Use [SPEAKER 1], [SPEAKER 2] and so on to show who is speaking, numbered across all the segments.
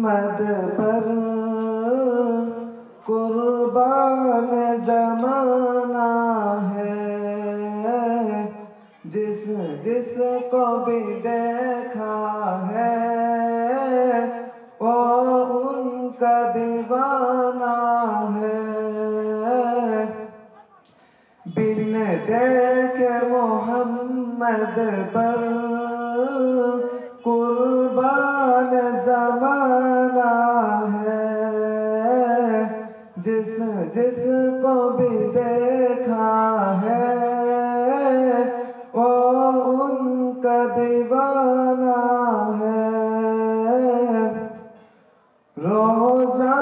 [SPEAKER 1] मोहम्मद पर कुर्बान ज़माना है। जिस जिसको भी देखा है वो उनका दीवाना है। बिन देखे मोहम्मद पर कुर्बान ज़माना है। जिस जिसको भी देखा है वो उनका दीवाना है। रोज़ा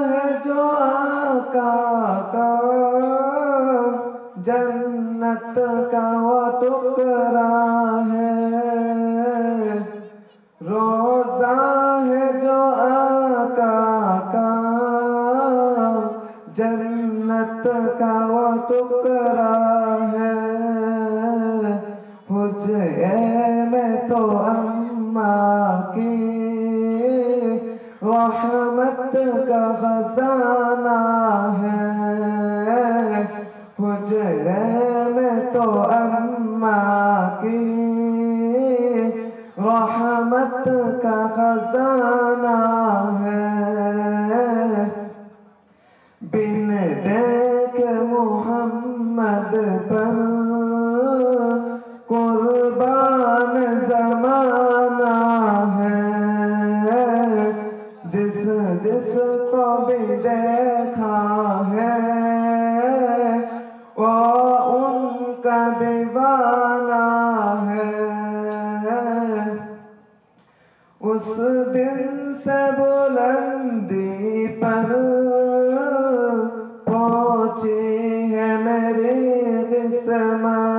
[SPEAKER 1] है जो आका का जन्नत का वो टुकड़ा है। रोज़ा है जो आका का जन्नत का वो टुकड़ा है। हुज्रे में तो अम्मा की रहमत का खजाना है। हुज्रे में तो अम्मा की रहमत का खजाना है। बिन देखे मोहम्मद पर कुर्बान ज़माना है। जिस जिसको भी देखा है वो उनका दीवाना है। उस दिन से बुलंदी पर पहुंची है मेरी किस्मत।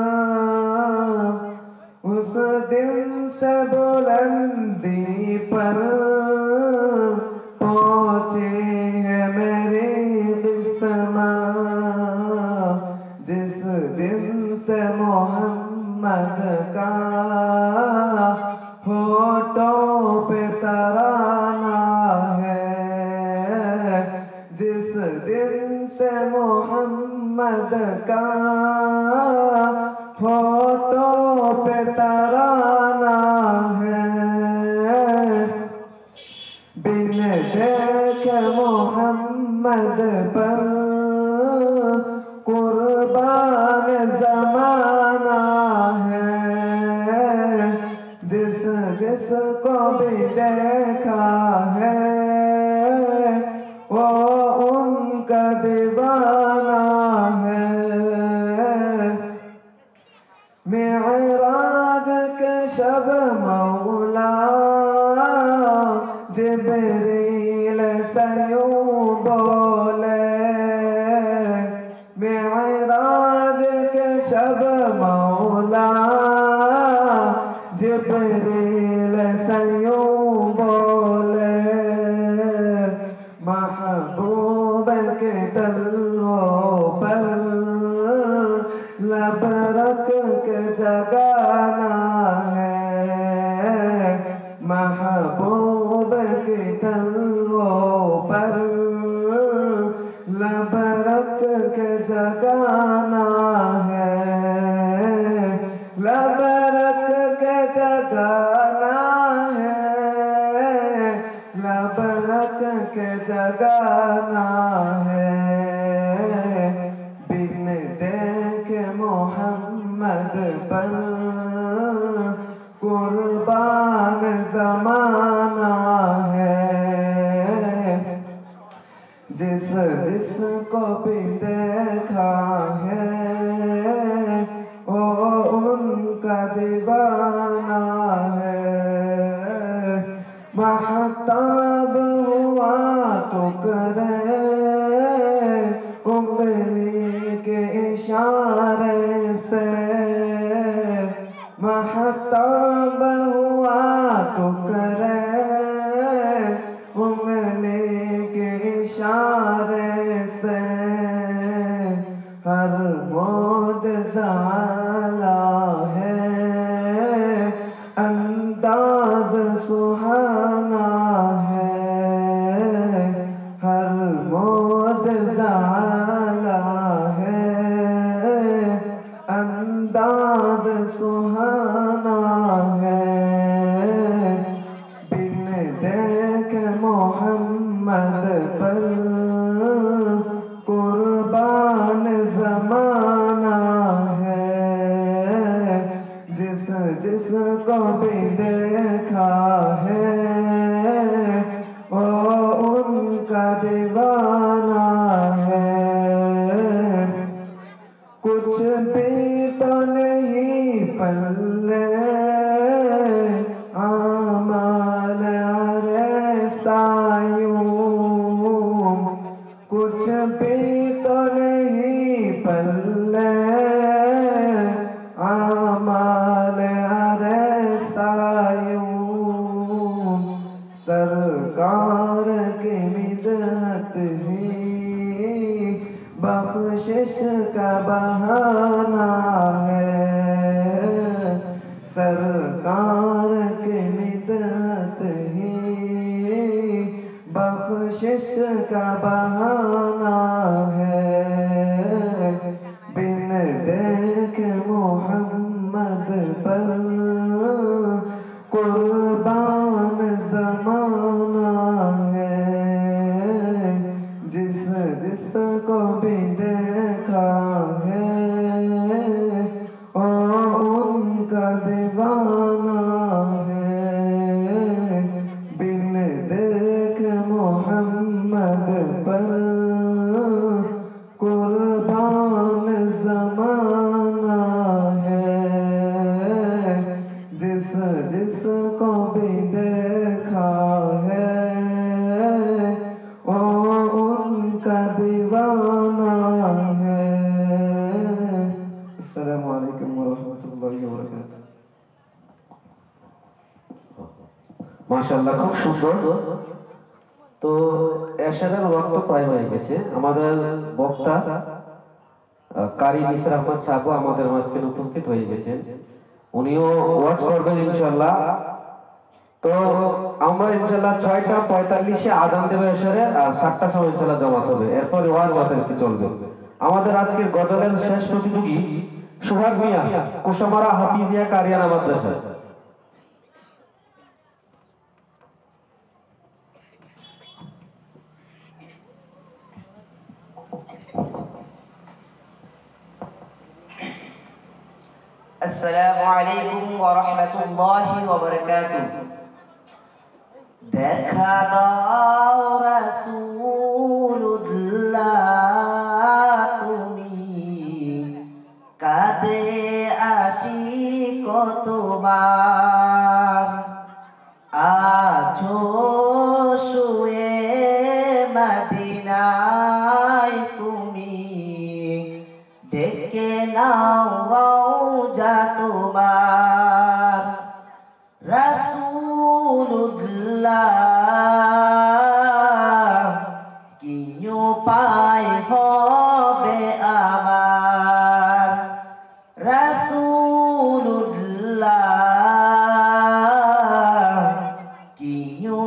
[SPEAKER 1] उस दिन से बुलंदी पर पहुंची है मेरी किस्मत। जिस दिन से मोहम्मद का होठों पे तराना है। जिस दिन से मोहम्मद का होठों पे तराना है। बिन देखे मोहम्मद पर कुर्बान ज़माना है। जिस जिसको भी देखा है वो उनका दीवाना है। मिअराज के शब मौला जिब्रील से यूं बोले। मिअराज के शब मौला जिब्रील से यूं बोले। महबूब के तलवों पर लब रख के जगाना है। महबूब के तलवों पर लब रख के जगाना है। लब रख के जगाना है। लब रख के जगाना है। बिन देखे मोहम्मद पर कुर्बान ज़माना है। जिस जिसको भी देखा है वो उनका दीवाना है। महताब हुआ टुकड़े उंगली के इशारे से। महताब हुआ टुकड़े उंगली के इशारे से। हर मौजज़ा है अंदाज़ सुहाना है। देख मोहम्मद पर कुर्बान जमाना है। जिस जिसको भी देखा है वो उनका दीवाना है। कुछ भी तो नहीं पल्ले आमाल सायूं, कुछ भी तो नहीं पल्ले आमाल सायूं। सरकार की मिदहत ही बख्शिश का बहाना है। सरकार की मिदहत ही बख्शिश का बहाना है। बिन देख मोहम्मद पर कुर्बान जमाना है। जिस जिसको भी देखा है ओ उनका दीवाना है। बिन देख मोहम्मद पर कुर्बान जमाना है। जिस जिसको भी देखा है ओ उनका दीवाना है। अस्सलामु अलैकुम वरहमतुल्लाहि वबरकातुहू।
[SPEAKER 2] মাশাআল্লাহ, খুব সুন্দর। তো এরশাদের ওয়াক্ত প্রায় হয়ে গেছে। আমাদের বক্তা কারি মিসর আহমদ সাহেব আমাদের মাঝখানে উপস্থিত হয়ে গেছেন। উনিও ওয়াজ করবেন ইনশাআল্লাহ। তো আমরা ইনশাআল্লাহ 6:45-এ আযান দেবে এরশাদের, আর 7টার সময় ইনশাআল্লাহ জামাত হবে। এরপর ওয়াজ মাতামাতি চলবে। আমাদের আজকের গজলের শেষ প্রতিযোগী সোহাগ মিয়া, কোষামারা হাফিজিয়া কারিয়ানা মাদ্রাসা।
[SPEAKER 3] আসসালামু আলাইকুম ওয়া রাহমাতুল্লাহি ওয়া বারাকাতুহু। দেখা দাও রাসূলুল্লাহ তুমি, কাঁদে আশিক তোমার। আছো শুয়ে মদিনায় তুমি, ডেকে নাও রওজা তোমার। রাসূলুল্লাহ কি উপায় হবে আমার। রাসূলুল্লাহ কি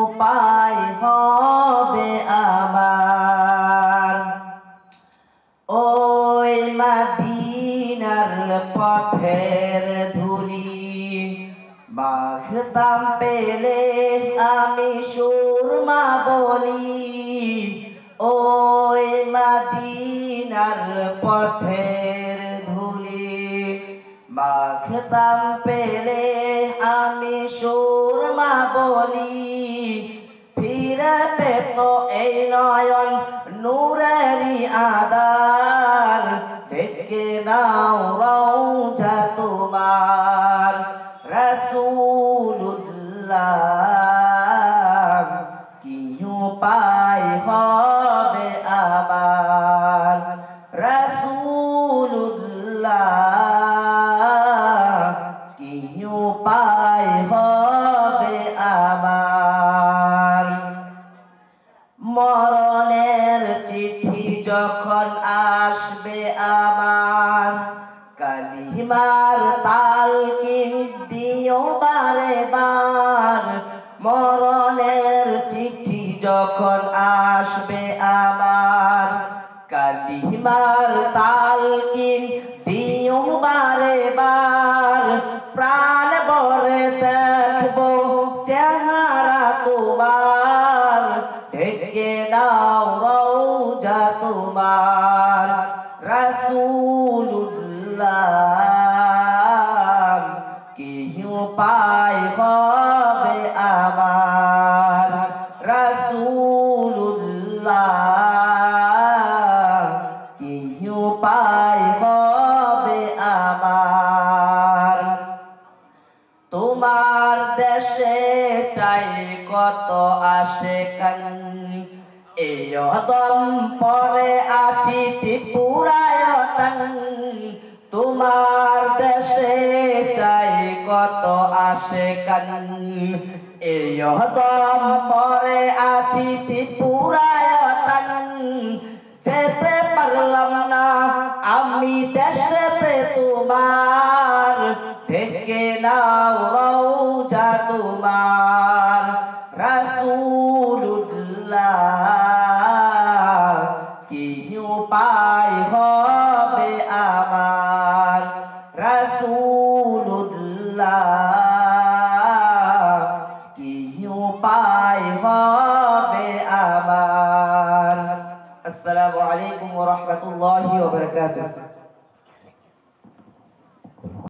[SPEAKER 3] উপায় হবে আমার। ওই মদিনার পথের ধুলি মাখতাম পেলে আমি সুরমা বলি। ওই মদিনার পথের ধুলি মাখতাম পেলে আমি সুরমা বলি। ফিরে পেত এই নয়ন নূরেরি আদার, ডেকে নাও রওজা তোমার। রাসূলুল্লাহ কি উপায় হবে আমার। রাসূলুল্লাহ কি উপায় হবে আমার। মরণের চিঠি যখন আসবে আমার, কালিমার তালকিন দিও বারে বার। মরণের চিঠি যখন আসবে আমার, কালিমার তালকিন দিও বারে বার। প্রাণ ভরে দেখবো চেহারা তোমার। ঢেকে নাও রওজা তোমার রাসূলুল্লাহ কি উপায় হবে আমার রাসূলুল্লাহ কি উপায় হবে আমার তোমার দেশে চাই কত আশেকান এই অদম পরে আছি ত্রিপুরায়তন তোমার দেশে চাই কত আশেকান এই অদম পরে আছি ত্রিপুরায়তন যেতে পারলাম না আমি দেশেতে তোমার ঢেকে নাও রওজা তোমার রাসূলুল্লাহ কি উপায় হবে আমার রাসূলুল্লাহ কি উপায় হবে আমার আসসালামু আলাইকুম ওয়া রাহমাতুল্লাহি ওয়া বারাকাতুহু